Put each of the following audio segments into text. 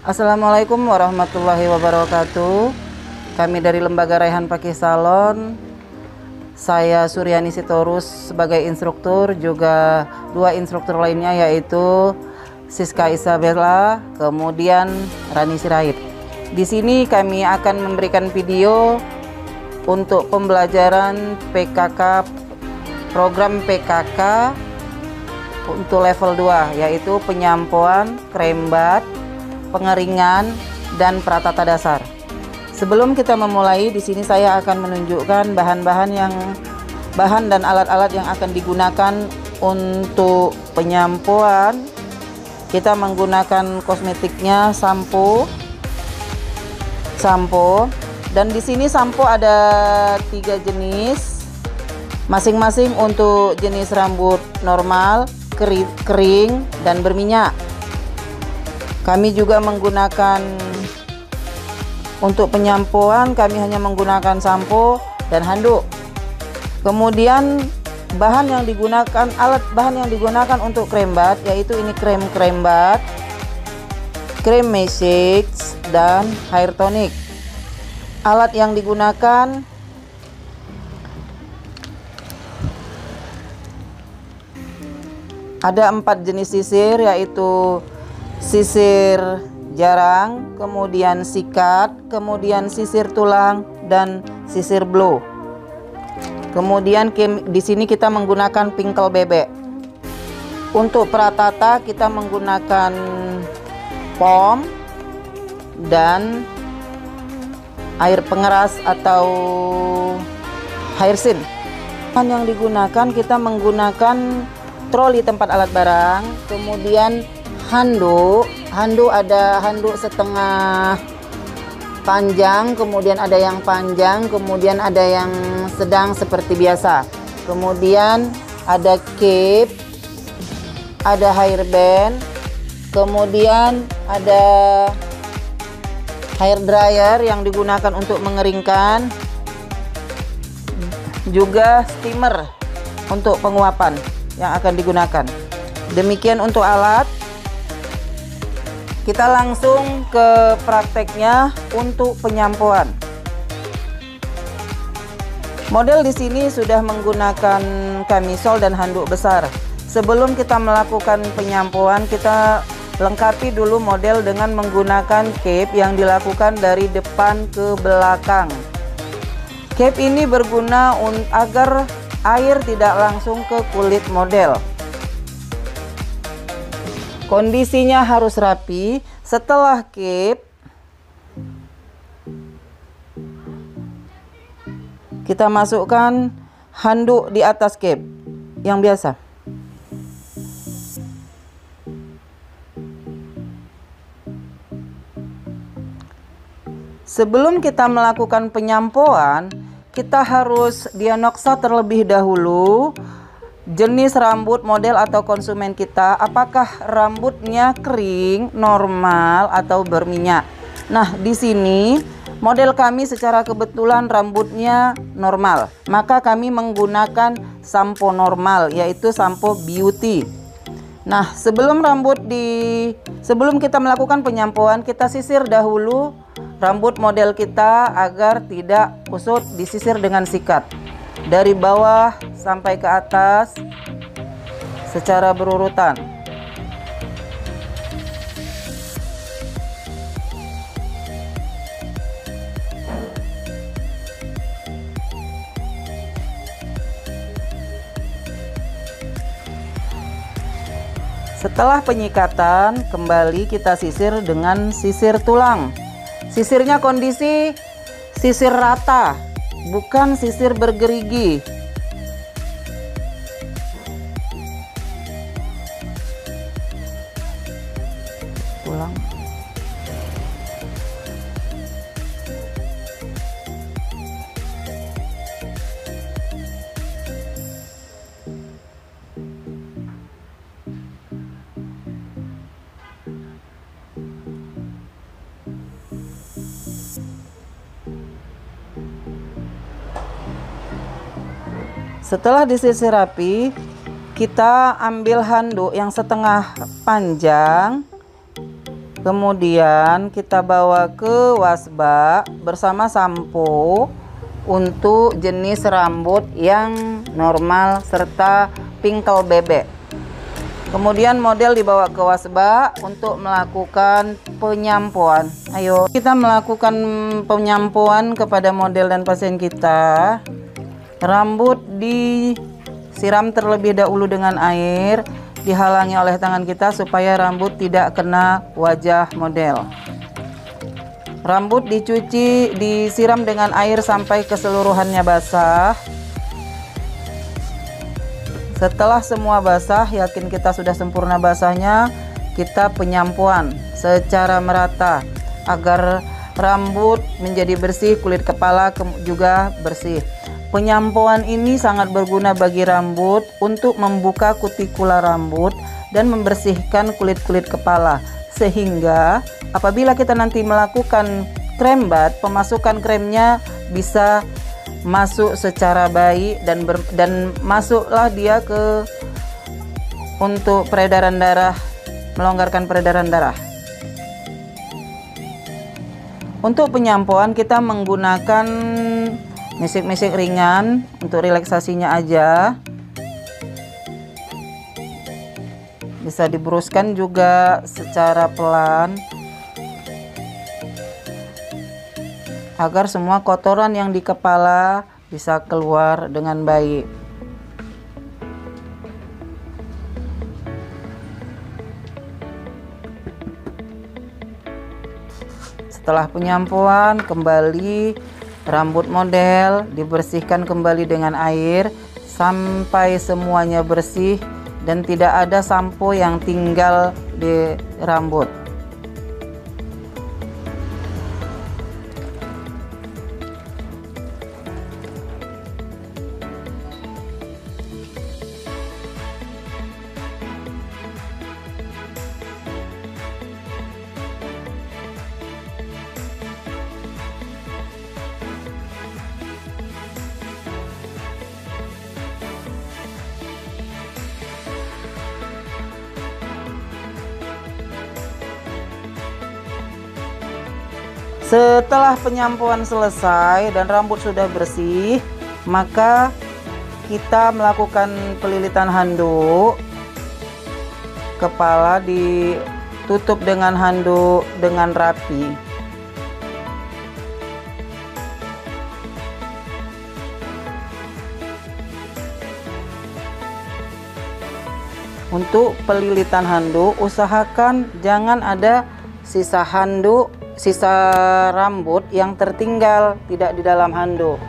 Assalamualaikum warahmatullahi wabarakatuh. Kami dari Lembaga Raihan Pakih Salon. Saya Suryani Sitorus sebagai instruktur, juga dua instruktur lainnya yaitu Siska Isabella, kemudian Rani Sirait. Di sini kami akan memberikan video untuk pembelajaran PKK, program PKK untuk level 2, yaitu penyampoan, krembat, pengeringan, dan pratata dasar. Sebelum kita memulai, di sini saya akan menunjukkan bahan dan alat-alat yang akan digunakan untuk penyampoan. Kita menggunakan kosmetiknya sampo, dan di sini sampo ada 3 jenis, masing-masing untuk jenis rambut normal, kering, dan berminyak. Kami juga menggunakan untuk penyampoan, kami hanya menggunakan sampo dan handuk. Kemudian alat bahan yang digunakan untuk krembat yaitu ini krem krembat, krem massage, dan hair tonic. Alat yang digunakan ada 4 jenis sisir, yaitu sisir jarang, kemudian sikat, kemudian sisir tulang, dan sisir blow. Kemudian di sini kita menggunakan pingkel bebek. Untuk pratata kita menggunakan pom dan air pengeras atau hairsin. Bahan yang digunakan, kita menggunakan troli tempat alat barang, kemudian handuk ada handuk setengah panjang, kemudian ada yang panjang, kemudian ada yang sedang seperti biasa, kemudian ada cape, ada hairband, kemudian ada hair dryer yang digunakan untuk mengeringkan, juga steamer untuk penguapan yang akan digunakan. Demikian untuk alat. Kita langsung ke prakteknya untuk penyampoan. Model di sini sudah menggunakan kamisol dan handuk besar. Sebelum kita melakukan penyampoan, kita lengkapi dulu model dengan menggunakan cape yang dilakukan dari depan ke belakang. Cape ini berguna agar air tidak langsung ke kulit model. Kondisinya harus rapi. Setelah cape, kita masukkan handuk di atas cape yang biasa. Sebelum kita melakukan penyampoan, kita harus diagnosa terlebih dahulu jenis rambut model atau konsumen kita, apakah rambutnya kering, normal, atau berminyak. Nah, di sini model kami secara kebetulan rambutnya normal, maka kami menggunakan sampo normal, yaitu sampo beauty. Nah, sebelum kita melakukan penyampoan, kita sisir dahulu rambut model kita agar tidak kusut, disisir dengan sikat dari bawah sampai ke atas secara berurutan. Setelah penyikatan, kembali kita sisir dengan sisir tulang. Sisirnya kondisi sisir rata, bukan sisir bergerigi. Ulang. Setelah disisir rapi, kita ambil handuk yang setengah panjang, Kemudian kita bawa ke wasbak bersama sampo untuk jenis rambut yang normal serta pingkel bebek. Kemudian model dibawa ke wasbak untuk melakukan penyampuan. Ayo kita melakukan penyampuan kepada model dan pasien kita. Rambut disiram terlebih dahulu dengan air, dihalangi oleh tangan kita supaya rambut tidak kena wajah model. Rambut dicuci, disiram dengan air sampai keseluruhannya basah. Setelah semua basah, yakin kita sudah sempurna basahnya, kita penyampuan secara merata agar rambut menjadi bersih, kulit kepala juga bersih. Penyampuan ini sangat berguna bagi rambut untuk membuka kutikula rambut dan membersihkan kulit-kulit kepala, sehingga apabila kita nanti melakukan krem bat, pemasukan kremnya bisa masuk secara baik dan masuklah dia ke untuk peredaran darah, melonggarkan peredaran darah. Untuk penyampuan kita menggunakan mesik-mesik ringan untuk relaksasinya aja. Bisa dibruskan juga secara pelan agar semua kotoran yang di kepala bisa keluar dengan baik. Setelah penyampuan, kembali rambut model dibersihkan kembali dengan air sampai semuanya bersih dan tidak ada sampo yang tinggal di rambut. Setelah penyampuan selesai dan rambut sudah bersih, maka kita melakukan pelilitan handuk. Kepala ditutup dengan handuk dengan rapi. Untuk pelilitan handuk, usahakan jangan ada sisa handuk, sisa rambut yang tertinggal tidak di dalam handuk.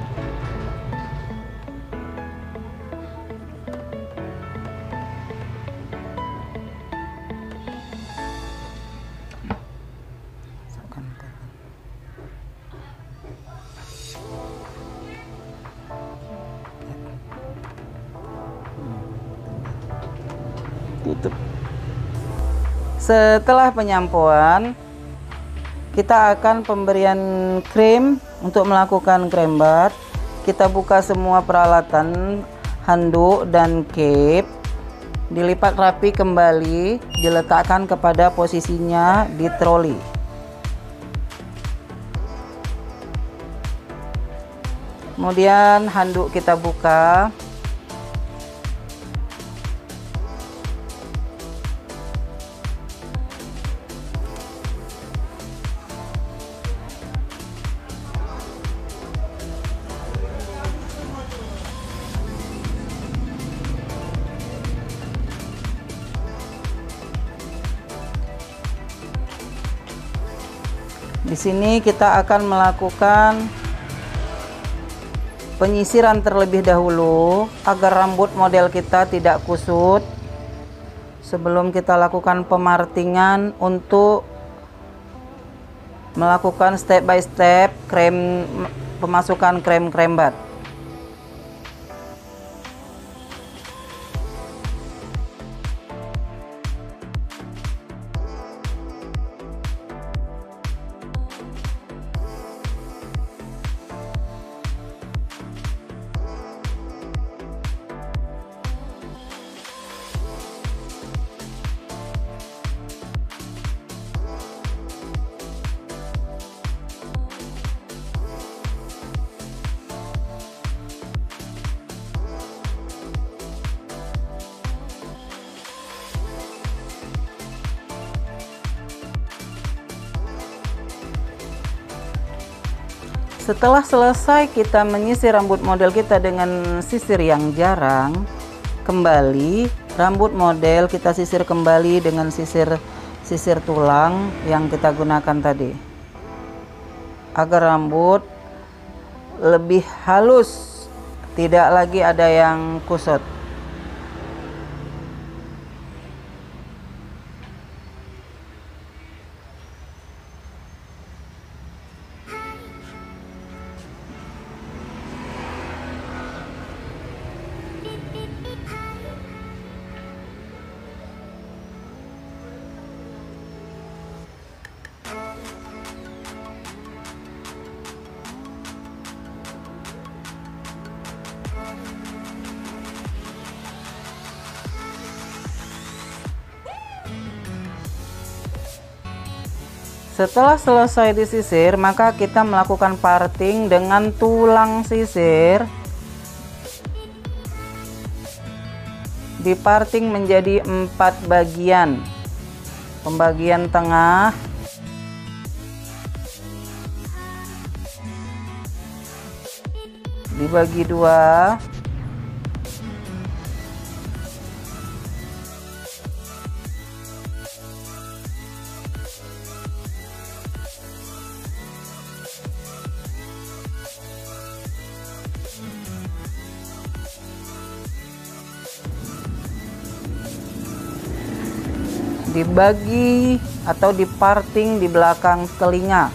Tutup. Setelah penyampuan, kita akan pemberian krim untuk melakukan krem bat. Kita buka semua peralatan, handuk dan cape, dilipat rapi kembali, diletakkan kepada posisinya di troli. Kemudian handuk kita buka. Di sini kita akan melakukan penyisiran terlebih dahulu agar rambut model kita tidak kusut sebelum kita lakukan pemartingan untuk melakukan step by step pemasukan krem bat. Setelah selesai kita menyisir rambut model kita dengan sisir yang jarang, kembali rambut model kita sisir kembali dengan sisir tulang yang kita gunakan tadi, agar rambut lebih halus, tidak lagi ada yang kusut. Setelah selesai disisir, maka kita melakukan parting dengan tulang sisir. Diparting menjadi 4 bagian. Pembagian tengah, dibagi 2. Dibagi atau diparting di belakang telinga.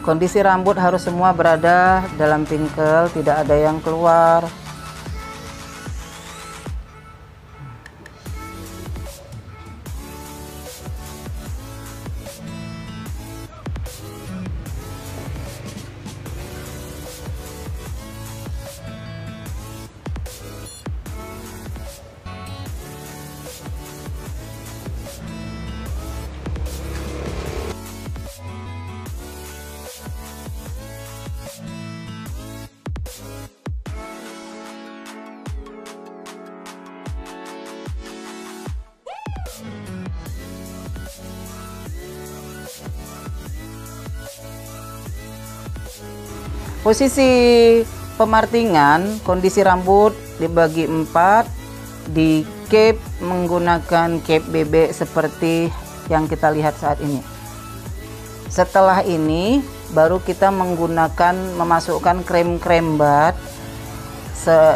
Kondisi rambut harus semua berada dalam pingkel, tidak ada yang keluar. Posisi pemartingan, kondisi rambut dibagi 4, di cape menggunakan cape bebek seperti yang kita lihat saat ini. Setelah ini baru kita memasukkan krem bat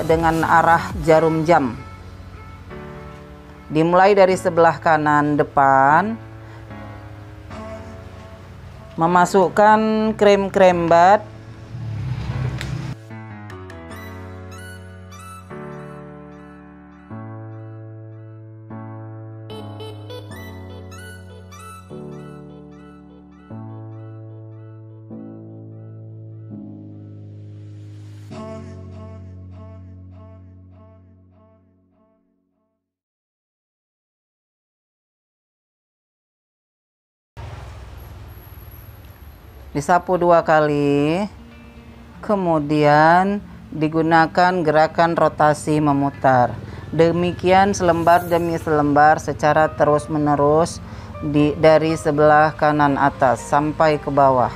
dengan arah jarum jam. Dimulai dari sebelah kanan depan, memasukkan krem bat disapu 2 kali, kemudian digunakan gerakan rotasi memutar. Demikian selembar demi selembar secara terus-menerus dari sebelah kanan atas sampai ke bawah.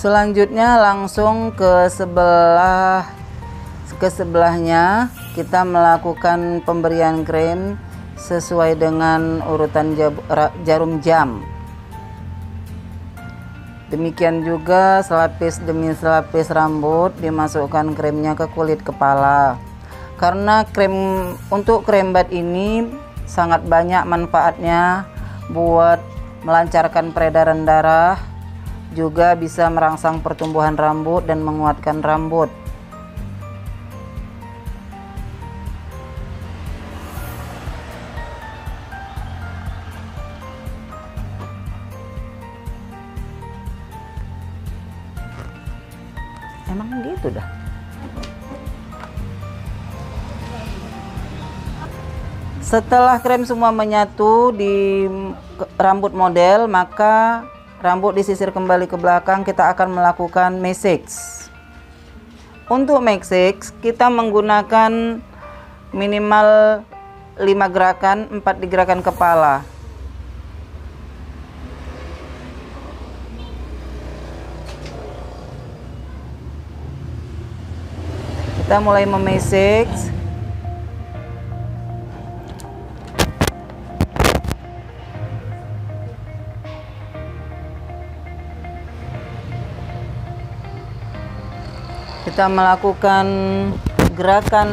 Selanjutnya langsung ke sebelahnya kita melakukan pemberian krem sesuai dengan urutan jarum jam. Demikian juga selapis demi selapis rambut dimasukkan kremnya ke kulit kepala. Karena untuk krem bat ini sangat banyak manfaatnya buat melancarkan peredaran darah, juga bisa merangsang pertumbuhan rambut dan menguatkan rambut. Emang gitu dah. Setelah krem semua menyatu di rambut model, maka rambut disisir kembali ke belakang. Kita akan melakukan massage. Untuk massage kita menggunakan minimal 5 gerakan, 4 di gerakan kepala. Kita mulai memassage. Kita melakukan gerakan,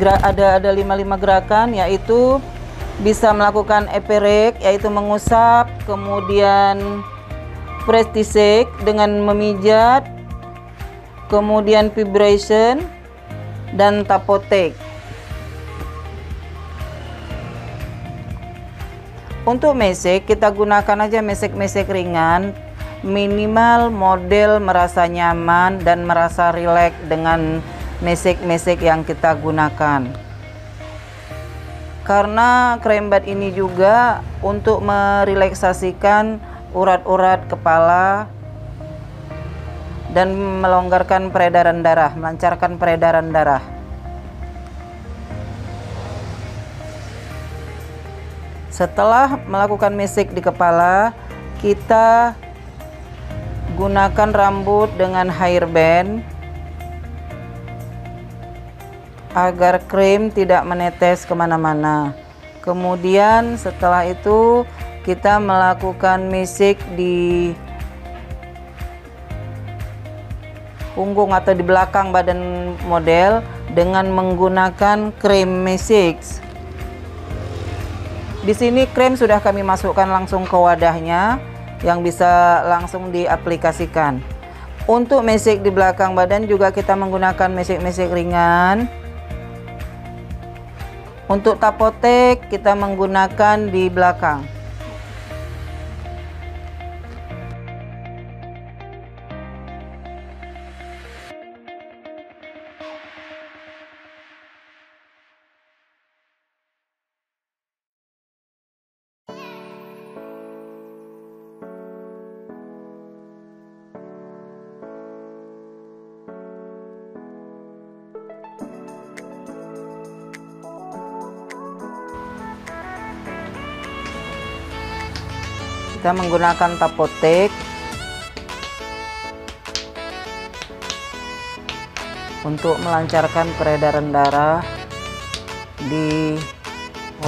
ada 5 gerakan, yaitu bisa melakukan eperek, yaitu mengusap, kemudian prestisek dengan memijat, kemudian vibration, dan tapotek. Untuk mesek kita gunakan aja mesek-mesek ringan, minimal model merasa nyaman dan merasa rileks dengan mesek-mesek yang kita gunakan. Karena krem bat ini juga untuk merelaksasikan urat-urat kepala dan melonggarkan peredaran darah, melancarkan peredaran darah. Setelah melakukan mesek di kepala, kita gunakan rambut dengan hairband agar krem tidak menetes kemana-mana. Kemudian setelah itu kita melakukan mesek di punggung atau di belakang badan model dengan menggunakan krem massage. Di sini krem sudah kami masukkan langsung ke wadahnya yang bisa langsung diaplikasikan. Untuk massage di belakang badan juga kita menggunakan massage ringan. Untuk tapotek kita menggunakan di belakang. Kita menggunakan tapotek untuk melancarkan peredaran darah di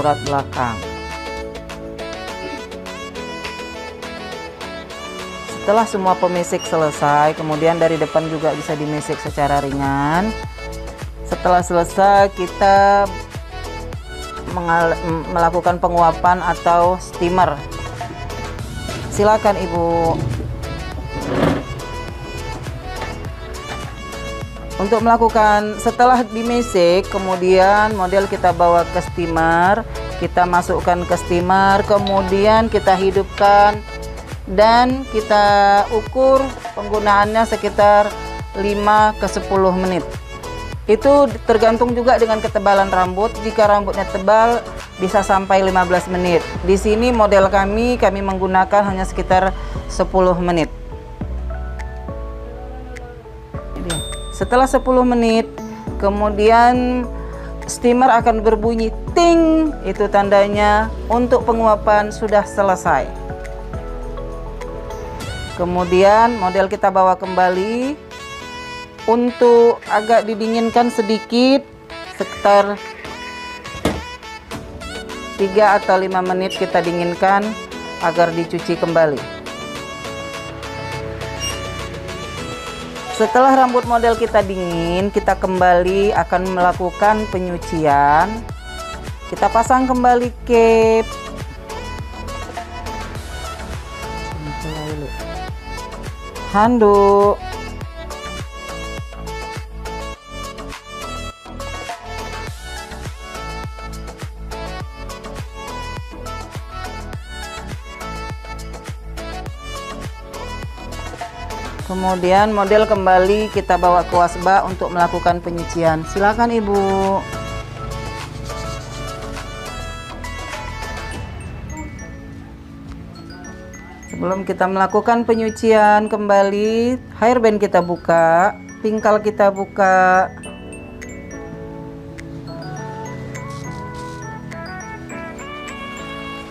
urat belakang. Setelah semua pemesek selesai, kemudian dari depan juga bisa dimesek secara ringan. Setelah selesai, kita melakukan penguapan atau steamer. Silakan Ibu. Untuk melakukan setelah dimesek, kemudian model kita bawa ke steamer, kita masukkan ke steamer, kemudian kita hidupkan dan kita ukur penggunaannya sekitar 5 ke 10 menit. Itu tergantung juga dengan ketebalan rambut. Jika rambutnya tebal bisa sampai 15 menit. Di sini model kami menggunakan hanya sekitar 10 menit. Setelah 10 menit, kemudian steamer akan berbunyi ting. Itu tandanya untuk penguapan sudah selesai. Kemudian model kita bawa kembali untuk agak didinginkan sedikit sekitar 3 atau 5 menit kita dinginkan agar dicuci kembali. Setelah rambut model kita dingin, kita kembali akan melakukan penyucian. Kita pasang kembali cape. Handuk. Kemudian model kembali kita bawa ke wasbak untuk melakukan penyucian. Silakan Ibu. Sebelum kita melakukan penyucian kembali, hairband kita buka, pingkal kita buka.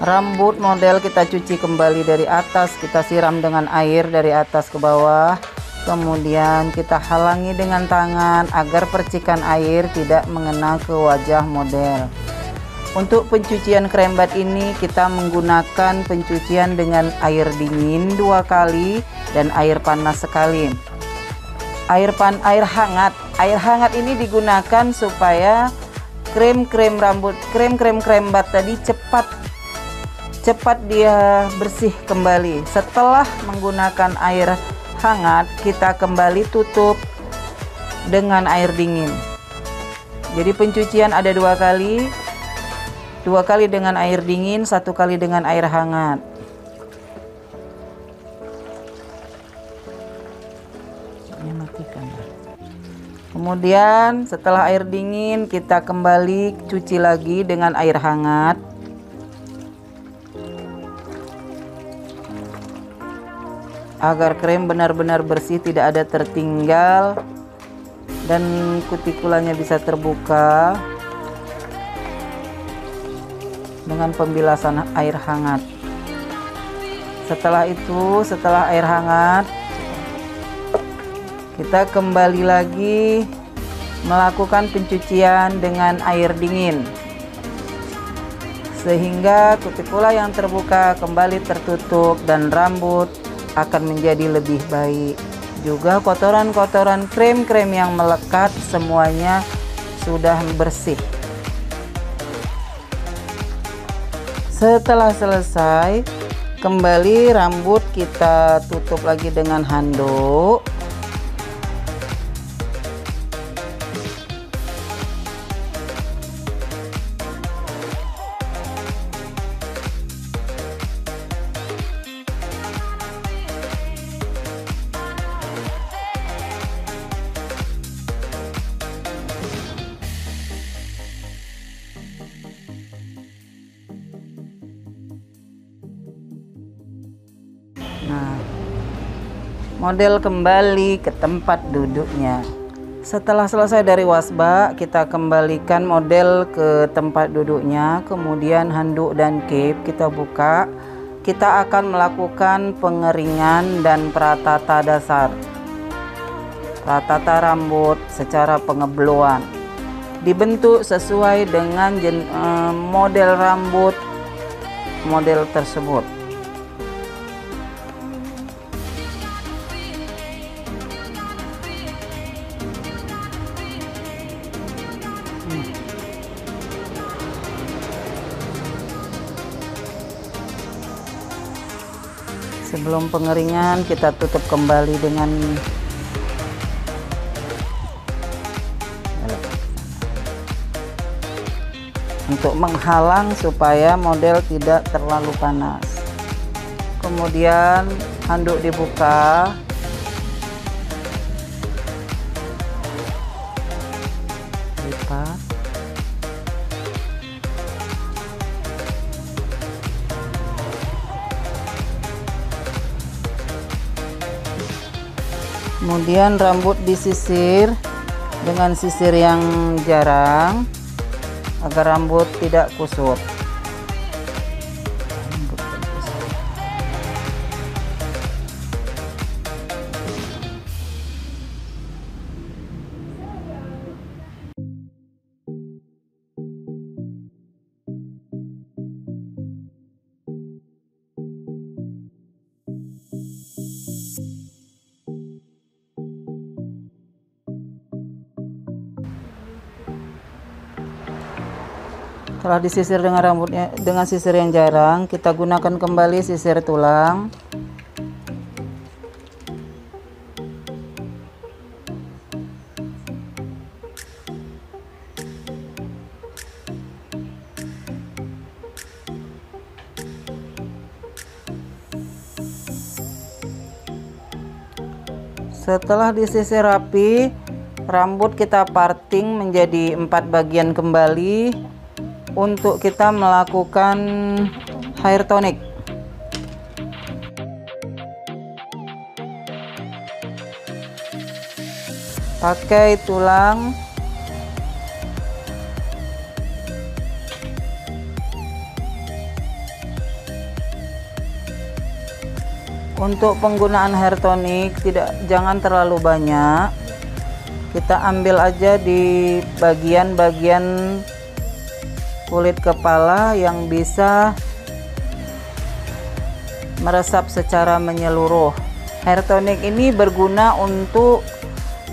Rambut model kita cuci kembali dari atas, kita siram dengan air dari atas ke bawah. Kemudian kita halangi dengan tangan agar percikan air tidak mengena ke wajah model. Untuk pencucian krembat ini kita menggunakan pencucian dengan air dingin 2 kali dan air panas sekali. Air hangat ini digunakan supaya krem krembat tadi cepat dia bersih kembali. Setelah menggunakan air hangat, kita kembali tutup dengan air dingin. Jadi pencucian ada 2 kali. 2 kali dengan air dingin, 1 kali dengan air hangat. Kemudian setelah air dingin kita kembali cuci lagi dengan air hangat. Agar krem benar-benar bersih, tidak ada tertinggal dan kutikulanya bisa terbuka dengan pembilasan air hangat. Setelah itu, setelah air hangat, kita kembali lagi melakukan pencucian dengan air dingin sehingga kutikula yang terbuka kembali tertutup dan rambut akan menjadi lebih baik. Juga kotoran-kotoran krem-krem yang melekat semuanya sudah bersih. Setelah selesai, kembali rambut kita tutup lagi dengan handuk. Nah, model kembali ke tempat duduknya. Setelah selesai dari wasbak, kita kembalikan model ke tempat duduknya. Kemudian handuk dan cape kita buka. Kita akan melakukan pengeringan dan pratata dasar. Pratata rambut secara pengebloan. Dibentuk sesuai dengan model rambut model tersebut. Sebelum pengeringan kita tutup kembali dengan untuk menghalang supaya model tidak terlalu panas. Kemudian handuk dibuka. Lipat. Kemudian rambut disisir dengan sisir yang jarang agar rambut tidak kusut. Setelah disisir dengan rambutnya dengan sisir yang jarang, kita gunakan kembali sisir tulang. Setelah disisir rapi, rambut kita parting menjadi 4 bagian kembali untuk kita melakukan hair tonic. Pakai tulang untuk penggunaan hair tonic jangan terlalu banyak. Kita ambil aja di bagian-bagian kulit kepala yang bisa meresap secara menyeluruh. Hair tonic ini berguna untuk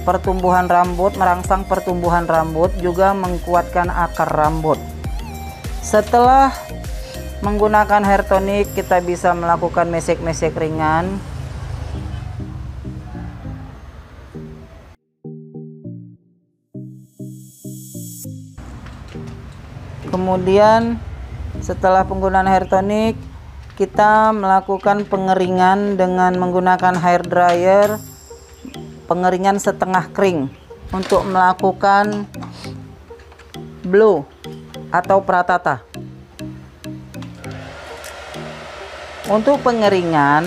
pertumbuhan rambut, merangsang pertumbuhan rambut, juga menguatkan akar rambut. Setelah menggunakan hair tonic, kita bisa melakukan mesek-mesek ringan. Kemudian setelah penggunaan hair tonic, kita melakukan pengeringan dengan menggunakan hair dryer, pengeringan setengah kering untuk melakukan blow atau pratata. Untuk pengeringan,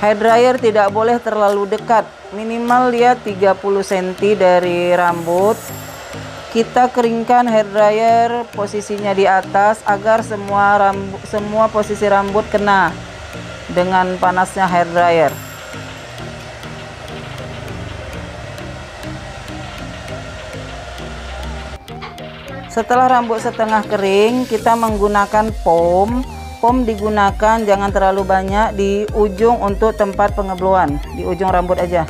hair dryer tidak boleh terlalu dekat, minimal dia 30 cm dari rambut. Kita keringkan hair dryer posisinya di atas agar semua posisi rambut kena dengan panasnya hair dryer. Setelah rambut setengah kering, kita menggunakan pom. Pom digunakan jangan terlalu banyak di ujung untuk tempat pengebloan, di ujung rambut aja.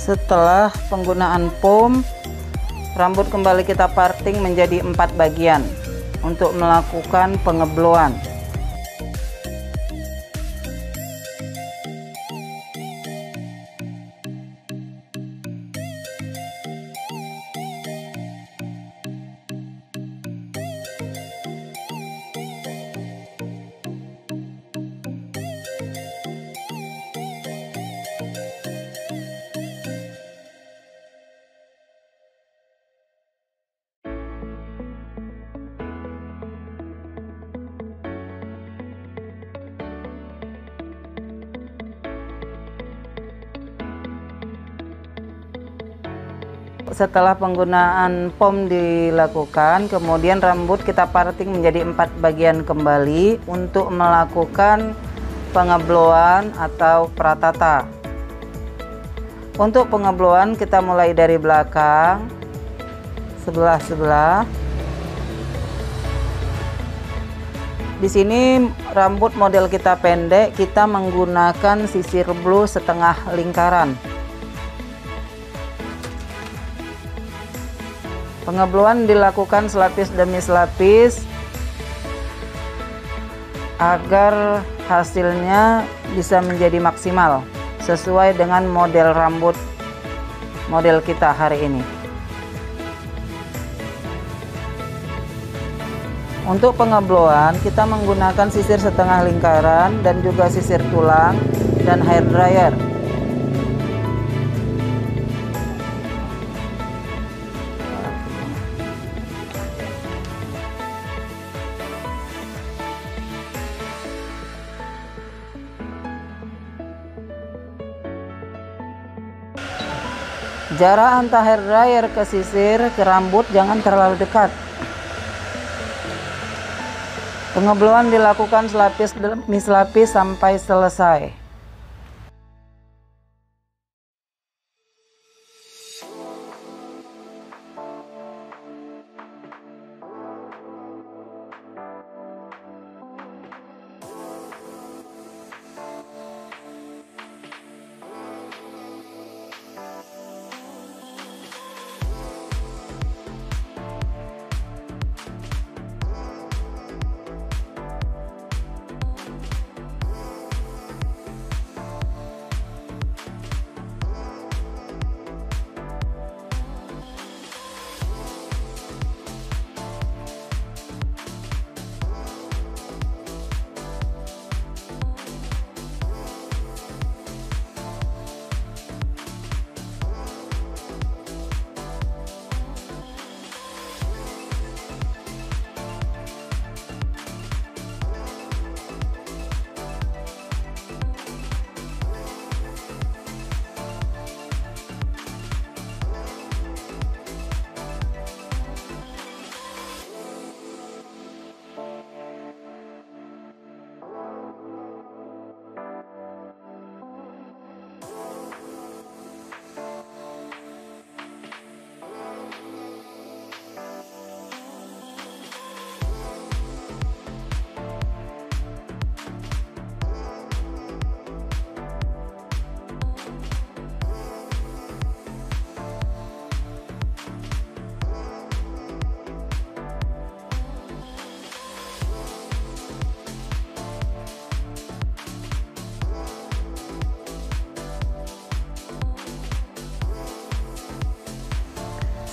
Setelah penggunaan pom, rambut kembali kita parting menjadi 4 bagian untuk melakukan pengebloan. Setelah penggunaan pom dilakukan, kemudian rambut kita parting menjadi 4 bagian kembali untuk melakukan pengebloan atau pratata. Untuk pengebloan kita mulai dari belakang, sebelah. Di sini rambut model kita pendek, kita menggunakan sisir blow setengah lingkaran. Pengebloan dilakukan selapis demi selapis agar hasilnya bisa menjadi maksimal sesuai dengan model rambut model kita hari ini. Untuk pengebloan kita menggunakan sisir setengah lingkaran dan juga sisir tulang dan hair dryer. Jarak antara hair dryer ke sisir ke rambut jangan terlalu dekat. Pengebloan dilakukan selapis demi selapis sampai selesai.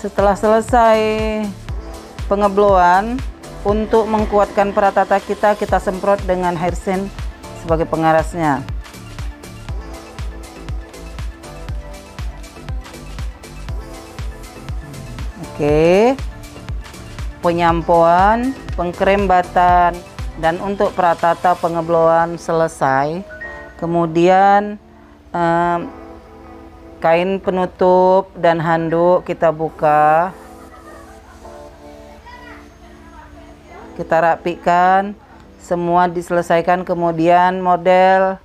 Setelah selesai pengebloan, untuk mengkuatkan peratata kita semprot dengan hair sand sebagai pengarasnya. Oke, penyampoan, pengkrembatan, dan untuk peratata pengebloan selesai. Kemudian kain penutup dan handuk kita buka, kita rapikan, semua diselesaikan, kemudian model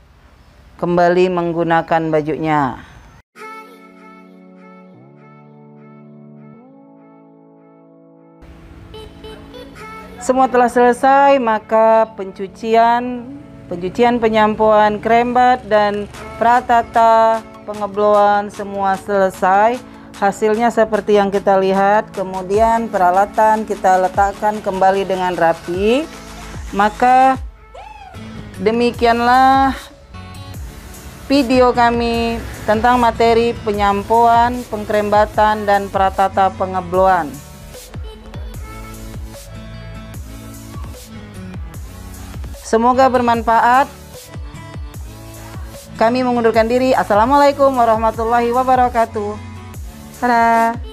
kembali menggunakan bajunya. Semua telah selesai, maka pencucian, penyampuan, krembat, dan pratata pengebloan semua selesai. Hasilnya seperti yang kita lihat. Kemudian peralatan kita letakkan kembali dengan rapi. Maka demikianlah video kami tentang materi penyampuan, pengkrembatan, dan pratata pengebloan. Semoga bermanfaat. Kami mengundurkan diri. Assalamualaikum warahmatullahi wabarakatuh. Dadah.